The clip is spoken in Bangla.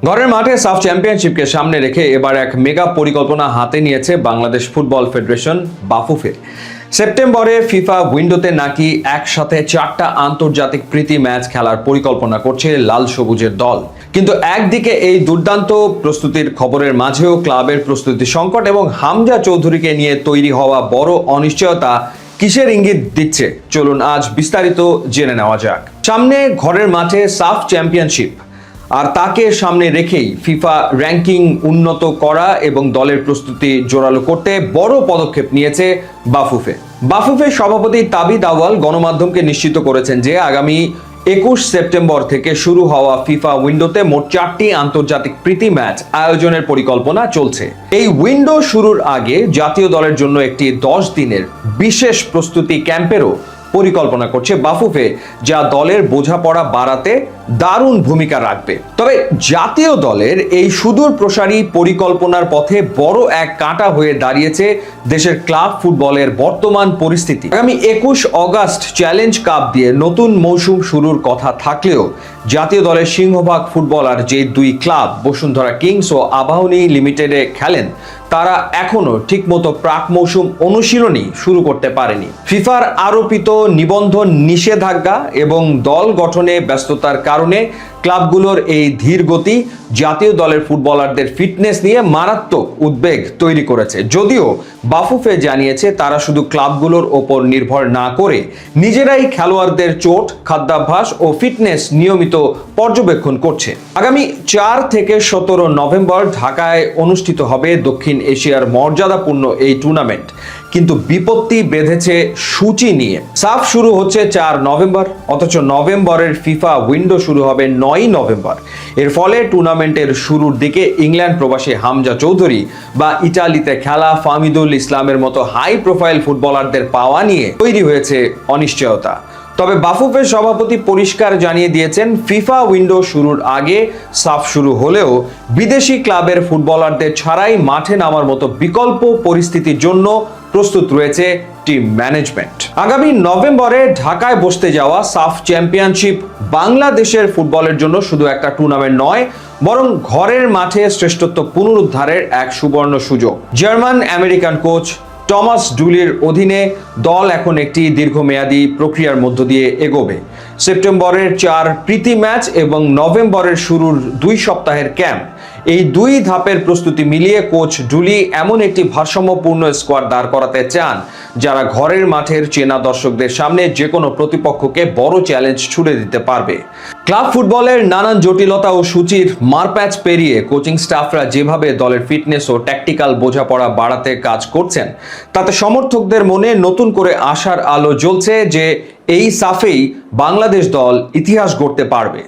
ঘরের মাঠে সাফ চ্যাম্পিয়নশিপকে সামনে রেখে এবার এক মেগা পরিকল্পনা হাতে নিয়েছে বাংলাদেশ ফুটবল ফেডারেশন বাফুফে। সেপ্টেম্বরে ফিফা উইন্ডোতে নাকি একসাথে 4টা আন্তর্জাতিক প্রীতি ম্যাচ খেলার পরিকল্পনা করছে লাল সবুজের দল। কিন্তু একদিকে এই দুর্দান্ত প্রস্তুতির খবরের মাঝেও ক্লাবের প্রস্তুতি সংকট এবং হামজা চৌধুরীকে নিয়ে তৈরি হওয়া বড় অনিশ্চয়তা কিসের ইঙ্গিত দিচ্ছে, চলুন আজ বিস্তারিত জেনে নেওয়া যাক। সামনে ঘরের মাঠে সাফ চ্যাম্পিয়নশিপ, আর তাকে সামনে রেখেই ফিফা র্যাঙ্কিং উন্নত করা এবং দলের প্রস্তুতি জোরালো করতে বড় পদক্ষেপ নিয়েছে বাফুফে সভাপতি তাবিদ আউয়াল গণমাধ্যমকে নিশ্চিত করেছেন যে আগামী 21 সেপ্টেম্বর থেকে শুরু হওয়া ফিফা উইন্ডোতে মোট 4টি আন্তর্জাতিক প্রীতি ম্যাচ আয়োজনের পরিকল্পনা চলছে। এই উইন্ডো শুরুর আগে জাতীয় দলের জন্য একটি 10 দিনের বিশেষ প্রস্তুতি ক্যাম্পেরও পরিকল্পনা করছে বাফুফে, যা দলের বোঝাপড়া বাড়াতে দারুণ ভূমিকা রাখবে। তবে জাতীয় দলের এই সুদূর প্রসারী পরিকল্পনার পথে বড় এক কাঁটা হয়ে দাঁড়িয়েছে দেশের ক্লাব ফুটবলের বর্তমান পরিস্থিতি। আগামী 21 অগাস্ট চ্যালেঞ্জ কাপ দিয়ে নতুন মৌসুম শুরুর কথা থাকলেও জাতীয় দলের সিংহভাগ ফুটবলার যে দুই ক্লাব বসুন্ধরা কিংস ও আবাহনী লিমিটেডে খেলেন, তারা এখনো ঠিকমতো প্রাক মৌসুম অনুশীলনই শুরু করতে পারেনি। ফিফার আরোপিত নিবন্ধন নিষেধাজ্ঞা এবং দল গঠনে ব্যস্ততার কারণে ক্লাবগুলোর এই ধীর গতি জাতীয় দলের ফুটবলারদের ফিটনেস নিয়ে মারাত্মক উদ্বেগ তৈরি করেছে। যদিও বাফুফে জানিয়েছে তারা শুধু ক্লাবগুলোর ওপর নির্ভর না করে নিজেরাই খেলোয়াড়দের চোট, খাদ্যাভ্যাস ও ফিটনেস নিয়মিত পর্যবেক্ষণ করছে। আগামী 4 থেকে 17 নভেম্বর ঢাকায় অনুষ্ঠিত হবে দক্ষিণ এশিয়ার মর্যাদাপূর্ণ এই টুর্নামেন্ট, কিন্তু বিপত্তি বেঁধেছে সূচি নিয়ে। সাফ শুরু হচ্ছে 4 নভেম্বর, অথচ নভেম্বরের ফিফা উইন্ডো শুরু হবে 9 নভেম্বর। এর ফলে টুর্নামেন্টের শুরুর দিকে ইংল্যান্ড প্রবাসী হামজা চৌধুরী বা ইটালিতে খেলা ফাহমিদুল ইসলামের মতো হাই প্রোফাইল ফুটবলারদের পাওয়া নিয়ে তৈরি হয়েছে অনিশ্চয়তা। তবে বাফুফের সভাপতি পরিষ্কার জানিয়ে দিয়েছেন, ফিফা উইন্ডো শুরুর আগে সাফ শুরু হলেও বিদেশি ক্লাবের ফুটবলারদের ছাড়াই মাঠে নামার মতো বিকল্প পরিস্থিতির জন্য প্রস্তুত রয়েছে টিম ম্যানেজমেন্ট। আগামী নভেম্বরে ঢাকায় বসতে যাওয়া সাফ চ্যাম্পিয়নশিপ বাংলাদেশের ফুটবলের জন্য শুধু একটা টুর্নামেন্ট নয়, বরং ঘরের মাঠে শ্রেষ্ঠত্ব পুনরুদ্ধারের এক সুবর্ণ সুযোগ। জার্মান আমেরিকান কোচ টমাস ডুলির অধীনে দল এখন একটি দীর্ঘমেয়াদী প্রক্রিয়ার মধ্য দিয়ে এগোবে। সেপ্টেম্বরের 4 প্রীতি ম্যাচ এবং নভেম্বরের শুরুর 2 সপ্তাহের ক্যাম্প, এই 2 ধাপের প্রস্তুতি মিলিয়ে কোচ ডুলি এমন একটি ভারসাম্যপূর্ণ স্কোয়াড দাঁড় করাতে চান যারা ঘরের মাঠের চেনা দর্শকদের সামনে যে কোনো প্রতিপক্ষকে বড় চ্যালেঞ্জ ছুড়ে দিতে পারবে। ক্লাব ফুটবলের নানান জটিলতা ও সূচির মারপ্যাচ পেরিয়ে কোচিং স্টাফরা যেভাবে দলের ফিটনেস ও ট্যাকটিক্যাল বোঝাপড়া বাড়াতে কাজ করছেন, তাতে সমর্থকদের মনে নতুন করে আশার আলো জ্বলছে যে এই সাফেই বাংলাদেশ দল ইতিহাস গড়তে পারবে।